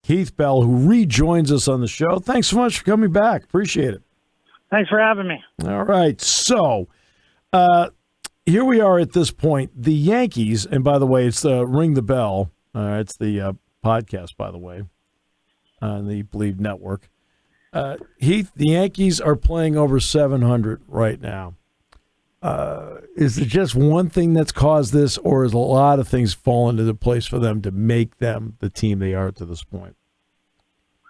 Heath Bell, who rejoins us on the show. Thanks so much for coming back. Appreciate it. Thanks for having me. All right. So here we are at this point. The Yankees, and by the way, it's Ring the Bell. It's the podcast, by the way, on the Bleav Network. Heath, the Yankees are playing over 700 right now. Is it just one thing that's caused this, or is a lot of things fallen into place for them to make them the team they are to this point?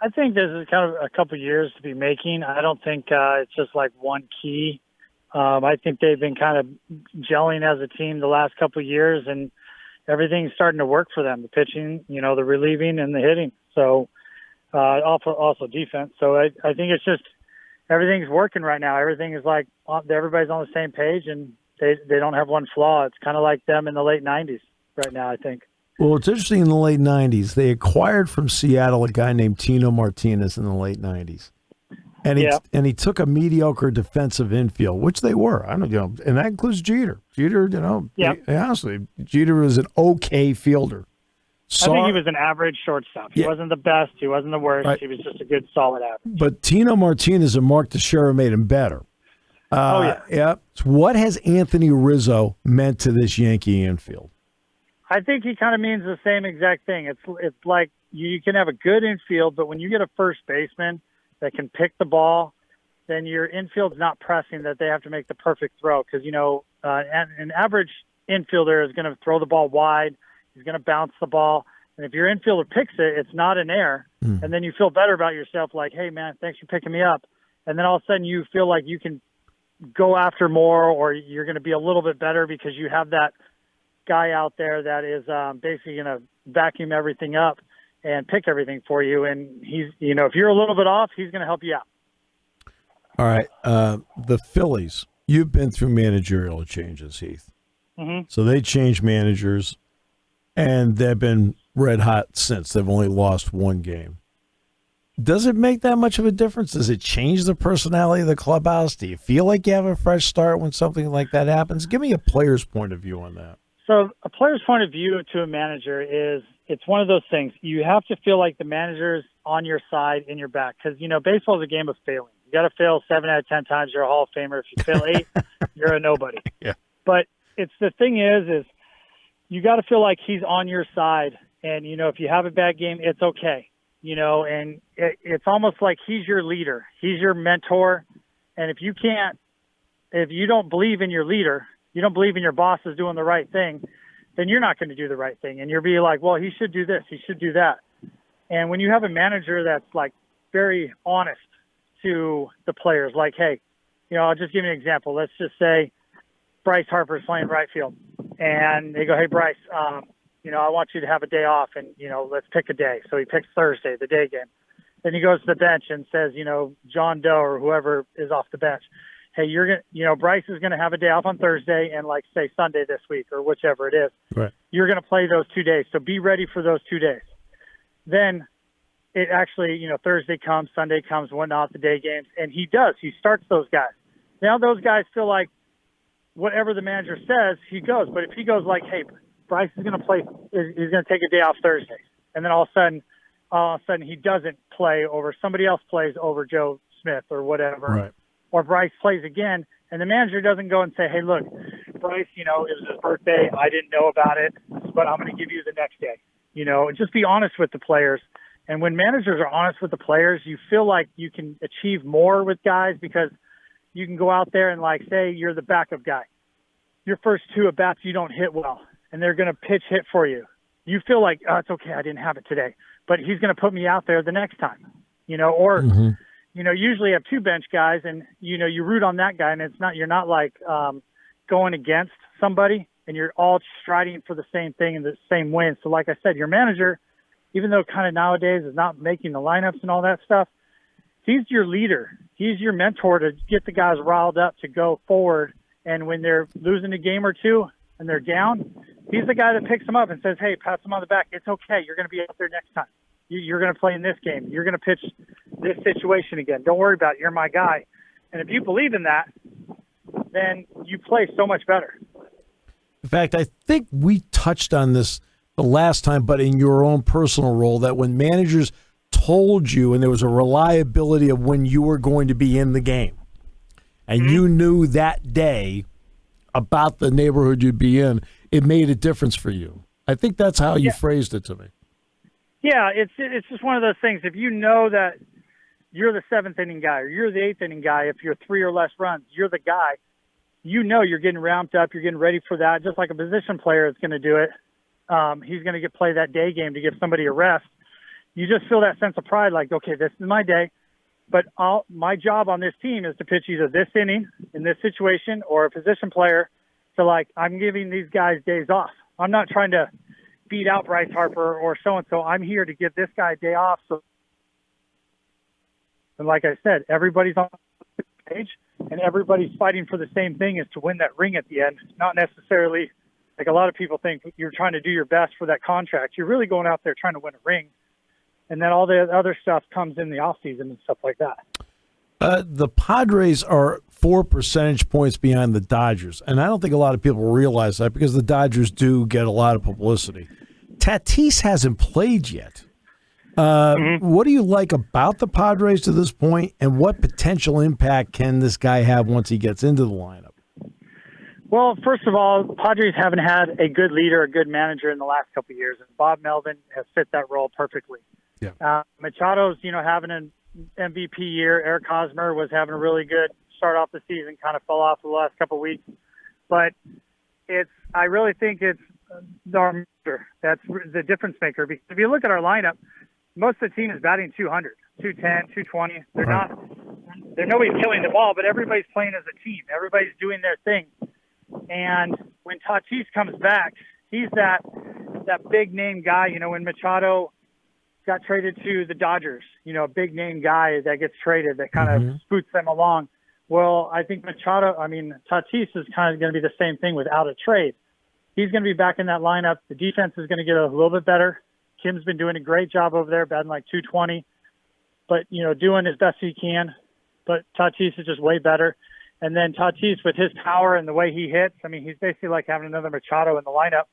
I think this is kind of a couple of years to be making. I don't think it's just like one key. I think they've been kind of gelling as a team the last couple of years, and everything's starting to work for them. The pitching, the relieving, and the hitting. So also defense. So I think it's just everything's working right now. Everything is like everybody's on the same page, and they don't have one flaw. It's kind of like them in the late 90s right now, I think. Well, it's interesting, in the late 90s, they acquired from Seattle a guy named Tino Martinez in the late 90s. And he took a mediocre defensive infield, which they were. I don't know, and that includes Jeter. Jeter, honestly, Jeter was an okay fielder. I think he was an average shortstop. He wasn't the best. He wasn't the worst. Right. He was just a good, solid average. But Tino Martinez and Mark Teixeira made him better. So what has Anthony Rizzo meant to this Yankee infield? I think he kind of means the same exact thing. It's like you can have a good infield, but when you get a first baseman that can pick the ball, then your infield's not pressing that they have to make the perfect throw. Because, an average infielder is going to throw the ball wide. He's going to bounce the ball. And if your infielder picks it, it's not an error. And then you feel better about yourself, like, hey, man, thanks for picking me up. And then all of a sudden you feel like you can go after more, or you're going to be a little bit better because you have that guy out there that is basically going to vacuum everything up and pick everything for you. And he's, if you're a little bit off, he's going to help you out. All right. The Phillies, you've been through managerial changes, Heath. Mm-hmm. So they changed managers, and they've been red hot since. They've only lost one game. Does it make that much of a difference? Does it change the personality of the clubhouse? Do you feel like you have a fresh start when something like that happens? Give me a player's point of view on that. So a player's point of view to a manager is, it's one of those things. You have to feel like the manager's on your side, in your back. Because, baseball is a game of failing. You got to fail 7 out of 10 times, you're a Hall of Famer. If you fail 8, you're a nobody. Yeah. But the thing is you got to feel like he's on your side. And, if you have a bad game, it's okay. And it's almost like he's your leader. He's your mentor. And if you don't Bleav in your leader, you don't Bleav in your boss is doing the right thing, then you're not going to do the right thing. And you'll be like, well, he should do this, he should do that. And when you have a manager that's like very honest to the players, like, hey, I'll just give you an example. Let's just say Bryce Harper's playing right field, and they go, hey, Bryce, I want you to have a day off, and, let's pick a day. So he picks Thursday, the day game. Then he goes to the bench and says, John Doe or whoever is off the bench, hey, you're going Bryce is going to have a day off on Thursday and, like, say Sunday this week or whichever it is. Right. You're going to play those 2 days. So be ready for those 2 days. Then it actually, Thursday comes, Sunday comes, whatnot, the day games. And he does. He starts those guys. Now those guys feel like whatever the manager says, he goes. But if he goes like, hey, Bryce is going to play, he's going to take a day off Thursday. And then all of a sudden he doesn't play over, somebody else plays over Joe Smith or whatever. Right. Or Bryce plays again, and the manager doesn't go and say, hey, look, Bryce, it was his birthday. I didn't know about it, but I'm going to give you the next day. Just be honest with the players. And when managers are honest with the players, you feel like you can achieve more with guys, because you can go out there and, like, say you're the backup guy. Your first 2 at-bats, you don't hit well, and they're going to pitch hit for you. You feel like, oh, it's okay, I didn't have it today, but he's going to put me out there the next time, or – usually you have 2 bench guys, and, you root on that guy, and you're not like going against somebody, and you're all striding for the same thing and the same win. So like I said, your manager, even though kind of nowadays is not making the lineups and all that stuff, he's your leader. He's your mentor to get the guys riled up to go forward. And when they're losing a game or 2 and they're down, he's the guy that picks them up and says, hey, pat them on the back. It's okay. You're going to be out there next time. You're going to play in this game. You're going to pitch this situation again. Don't worry about it. You're my guy. And if you Bleav in that, then you play so much better. In fact, I think we touched on this the last time, but in your own personal role, that when managers told you, and there was a reliability of when you were going to be in the game, and you knew that day about the neighborhood you'd be in, it made a difference for you. I think that's how you phrased it to me. Yeah, it's just one of those things. If you know that you're the seventh inning guy or you're the eighth inning guy, if you're 3 or less runs, you're the guy. You know you're getting ramped up, you're getting ready for that, just like a position player is going to do it. He's going to play that day game to give somebody a rest. You just feel that sense of pride, like, okay, this is my day, but my job on this team is to pitch either this inning in this situation or a position player. So, like, I'm giving these guys days off. I'm not trying to beat out Bryce Harper or so-and-so. I'm here to give this guy a day off. So, and like I said, everybody's on the page and everybody's fighting for the same thing, is to win that ring at the end. Not necessarily like a lot of people think you're trying to do your best for that contract. You're really going out there trying to win a ring. And then all the other stuff comes in the offseason and stuff like that. The Padres are 4 percentage points behind the Dodgers, and I don't think a lot of people realize that because the Dodgers do get a lot of publicity. Tatis hasn't played yet. What do you like about the Padres to this point, and what potential impact can this guy have once he gets into the lineup? Well, first of all, Padres haven't had a good leader, a good manager in the last couple of years, and Bob Melvin has fit that role perfectly. Yeah. Machado's, having an MVP year. Eric Hosmer was having a really good start off the season, kind of fell off the last couple of weeks. But I really think it's our manager that's the difference maker. Because if you look at our lineup, most of the team is batting 200, 210, 220. Nobody's killing the ball, but everybody's playing as a team. Everybody's doing their thing. And when Tatis comes back, he's that big name guy. When Machado got traded to the Dodgers, a big name guy that gets traded that kind of scoots them along. Well, I think Tatis is kind of going to be the same thing without a trade. He's going to be back in that lineup. The defense is going to get a little bit better. Kim's been doing a great job over there, batting like 220, but, doing as best he can. But Tatis is just way better. And then Tatis, with his power and the way he hits, he's basically like having another Machado in the lineup.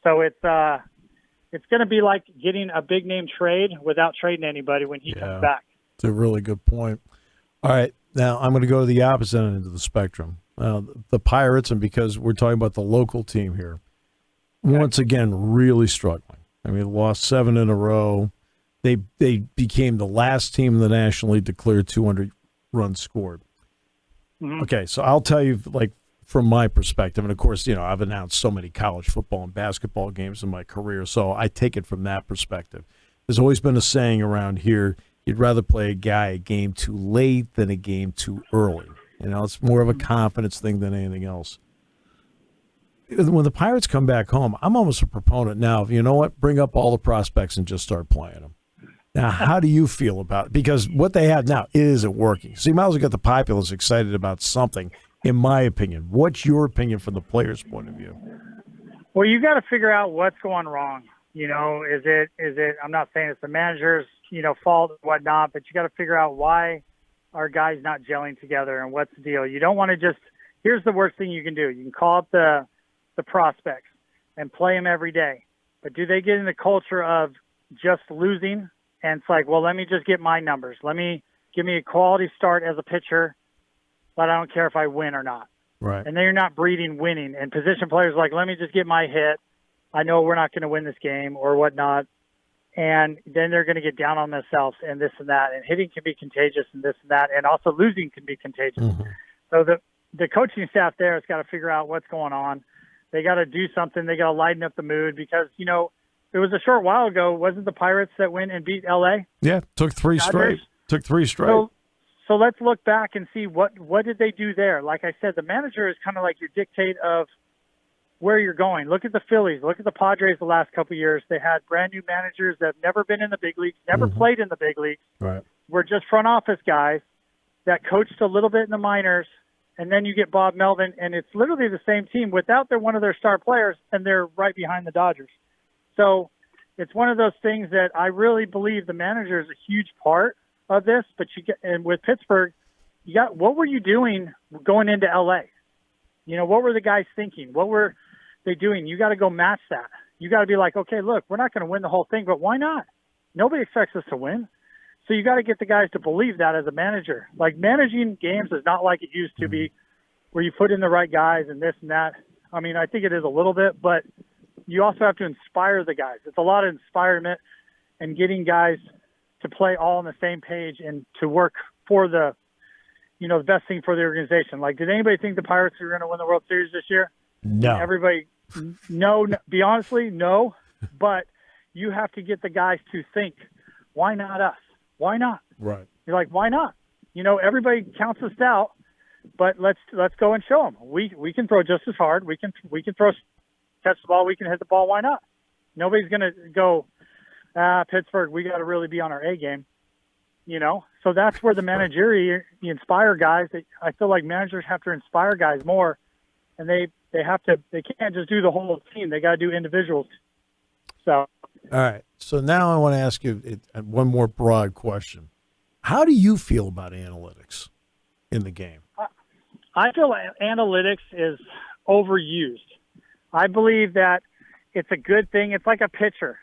So it's going to be like getting a big name trade without trading anybody when he comes back. It's a really good point. All right, now I'm going to go to the opposite end of the spectrum. The Pirates, and because we're talking about the local team here, once again, really struggling. Lost 7 in a row. They became the last team in the National League to clear 200 runs scored. Okay, so I'll tell you, from my perspective, and of course, I've announced so many college football and basketball games in my career, so I take it from that perspective. There's always been a saying around here, you'd rather play a game too late than a game too early. It's more of a confidence thing than anything else. When the Pirates come back home, I'm almost a proponent now of, bring up all the prospects and just start playing them. Now, how do you feel about it? Because what they have now isn't working. So you might as well get the populace excited about something, in my opinion. What's your opinion from the players' point of view? Well, you got to figure out what's going wrong. Is it, I'm not saying it's the manager's, fault and whatnot, but you got to figure out why are guys not gelling together and what's the deal. You don't want to here's the worst thing you can do. You can call up the prospects and play them every day. But do they get in the culture of just losing? And it's like, well, let me just get my numbers. Give me a quality start as a pitcher, but I don't care if I win or not. Right. And then you're not breeding winning. And position players are like, let me just get my hit. I know we're not going to win this game or whatnot. And then they're going to get down on themselves and this and that. And hitting can be contagious and this and that. And also losing can be contagious. So the coaching staff there has got to figure out what's going on. They got to do something. They got to lighten up the mood because, it was a short while ago. Wasn't the Pirates that went and beat L.A.? Yeah, took 3 straight. So let's look back and see what did they do there. Like I said, the manager is kind of like your dictate of where you're going. Look at the Phillies. Look at the Padres the last couple of years. They had brand new managers that have never been in the big leagues, never played in the big leagues. Right. We're just front office guys that coached a little bit in the minors, and then you get Bob Melvin, and it's literally the same team without one of their star players, and they're right behind the Dodgers. So it's one of those things that I really believe the manager is a huge part of this. But and with Pittsburgh, what were you doing going into LA? What were the guys thinking? What were they doing? You got to go match that. You got to be like, okay, look, we're not going to win the whole thing, but why not? Nobody expects us to win. So you got to get the guys to believe that as a manager. Like, managing games is not like it used to be, where you put in the right guys and this and that. I mean, I think it is a little bit, but you also have to inspire the guys. It's a lot of inspirement and getting guys to play all on the same page and to work for the best thing for the organization. Like, did anybody think the Pirates were going to win the World Series this year? No. Everybody, no, be honestly, no. But you have to get the guys to think, why not us? Why not? Right. You're like, why not? Everybody counts us out, but let's go and show them. We can throw just as hard. We can throw, catch the ball. We can hit the ball. Why not? Nobody's going to go, Pittsburgh, we got to really be on our A game. So that's where the managerial, you inspire guys. I feel like managers have to inspire guys more, and they can't just do the whole team. They got to do individuals. So. All right. So now I want to ask you one more broad question. How do you feel about analytics in the game? I feel like analytics is overused. I Bleav that it's a good thing. It's like a pitcher.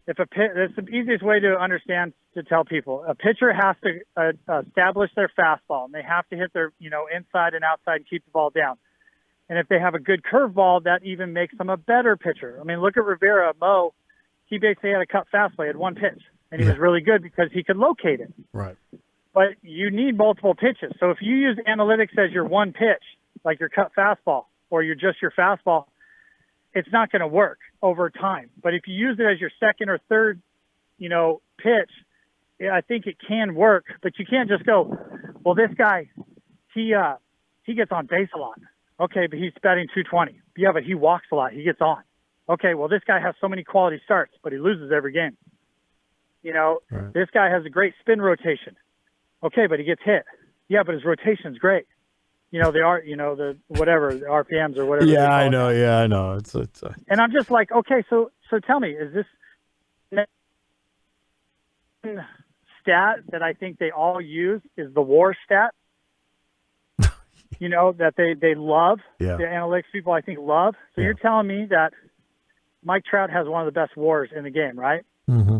That's the easiest way to understand, to tell people. A pitcher has to establish their fastball, and they have to hit their inside and outside and keep the ball down. And if they have a good curveball, that even makes them a better pitcher. I mean, look at Rivera. Mo, he basically had a cut fastball. He had one pitch, and he was really good because he could locate it. Right. But you need multiple pitches. So if you use analytics as your one pitch, like your cut fastball or your fastball, it's not going to work over time. But if you use it as your second or third, pitch, I think it can work. But you can't just go, well, this guy, he gets on base a lot. Okay, but he's batting .220. Yeah, but he walks a lot. He gets on. Okay, well, this guy has so many quality starts, but he loses every game. Right. This guy has a great spin rotation. Okay, but he gets hit. Yeah, but his rotation's great. The RPMs or whatever. Yeah, I know. Yeah, I know. It's And I'm just like, okay, so tell me, is this stat that I think they all use is the WAR stat? That they love. Yeah. The analytics people, I think, love. So you're telling me that Mike Trout has one of the best WARs in the game, right? Mm-hmm.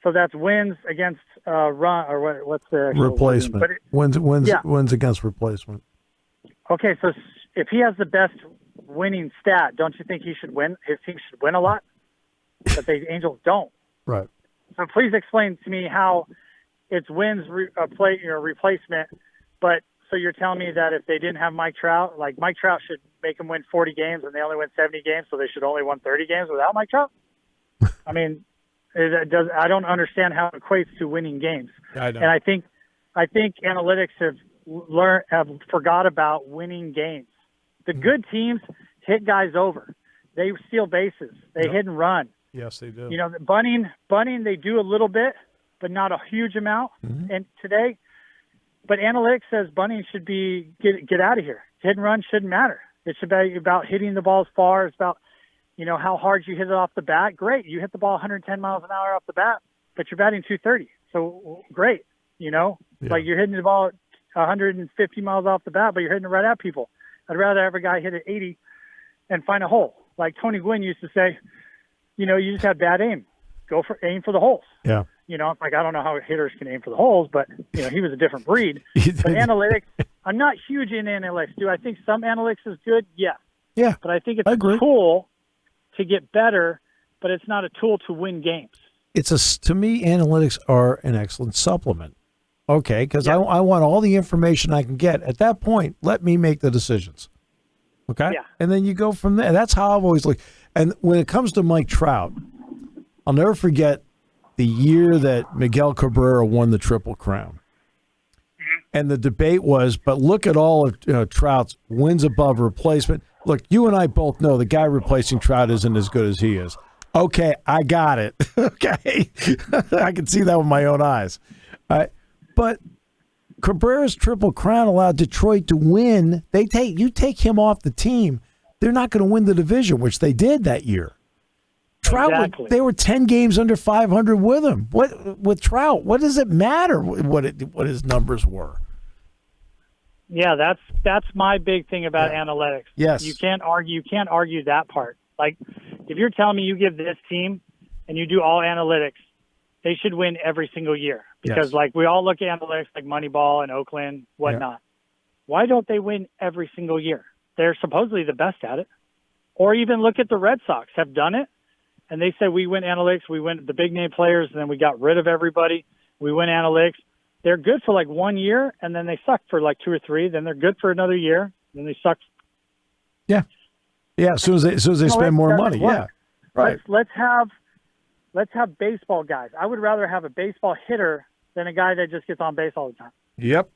So that's wins against run, or what's the replacement? Wins against replacement. Okay, so if he has the best winning stat, don't you think he should win? His team should win a lot, but the Angels don't. Right. So please explain to me how it's wins replacement, but so you're telling me that if they didn't have Mike Trout, like Mike Trout should make them win 40 games and they only win 70 games, so they should only win 30 games without Mike Trout? I mean, I don't understand how it equates to winning games. I know. And I think analytics have forgot about winning games. The good teams hit guys over. They steal bases. They hit and run. Yes, they do. Bunting, they do a little bit, but not a huge amount. Mm-hmm. And today, but analytics says bunting should be get out of here. Hit and run shouldn't matter. It should be about hitting the ball as far. It's about how hard you hit it off the bat. Great, you hit the ball 110 miles an hour off the bat, but you're batting .230. So great, like you're hitting the ball 150 miles off the bat, but you're hitting it right at people. I'd rather have a guy hit it 80 and find a hole. Like Tony Gwynn used to say, you just have bad aim. Aim for the holes. Yeah. Like I don't know how hitters can aim for the holes, but he was a different breed. But analytics, I'm not huge in analytics. Do I think some analytics is good? Yeah. Yeah. But I think it's a tool to get better, but it's not a tool to win games. To me, analytics are an excellent supplement. Okay, because I want all the information I can get. At that point, let me make the decisions. Okay? Yeah. And then you go from there. That's how I've always looked. And when it comes to Mike Trout, I'll never forget the year that Miguel Cabrera won the Triple Crown. And the debate was, but look at all of Trout's wins above replacement. Look, you and I both know the guy replacing Trout isn't as good as he is. Okay, I got it. Okay. I can see that with my own eyes. But Cabrera's Triple Crown allowed Detroit to win. You take him off the team, they're not going to win the division, which they did that year. Trout, exactly. They were 10 games under 500 with him. With Trout, what does it matter what his numbers were? Yeah, that's my big thing about analytics. Yes. You can't argue that part. Like if you're telling me you give this team and you do all analytics They should win every single year because, Yes. like, we all look at analytics like Moneyball and Oakland, whatnot. Why don't they win every single year? They're supposedly the best at it. Or even look at the Red Sox have done it, and they said we win analytics, we win the big name players, and then we got rid of everybody. We win analytics. They're good for like 1 year, and then they suck for like 2 or 3. Then they're good for another year, then they suck. Yeah. As soon as they spend more money. Work. Yeah. Right. Let's have baseball guys. I would rather have a baseball hitter than a guy that just gets on base all the time. Yep.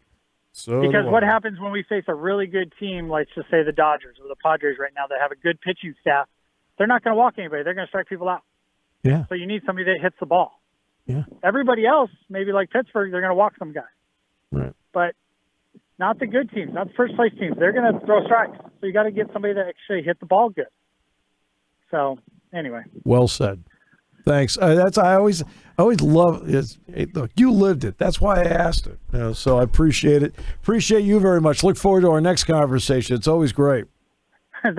So because what happens when we face a really good team, like just say the Dodgers or the Padres right now that have a good pitching staff, they're not going to walk anybody. They're going to strike people out. Yeah. So you need somebody that hits the ball. Yeah. Everybody else, maybe like Pittsburgh, they're going to walk some guy. Right. But not the good teams, not the first place teams. They're going to throw strikes. So you got to get somebody that actually hit the ball good. So anyway. Well said. Thanks. I always love is. Hey, look, you lived it. That's why I asked it. So I appreciate it. Appreciate you very much. Look forward to our next conversation. It's always great. Thanks.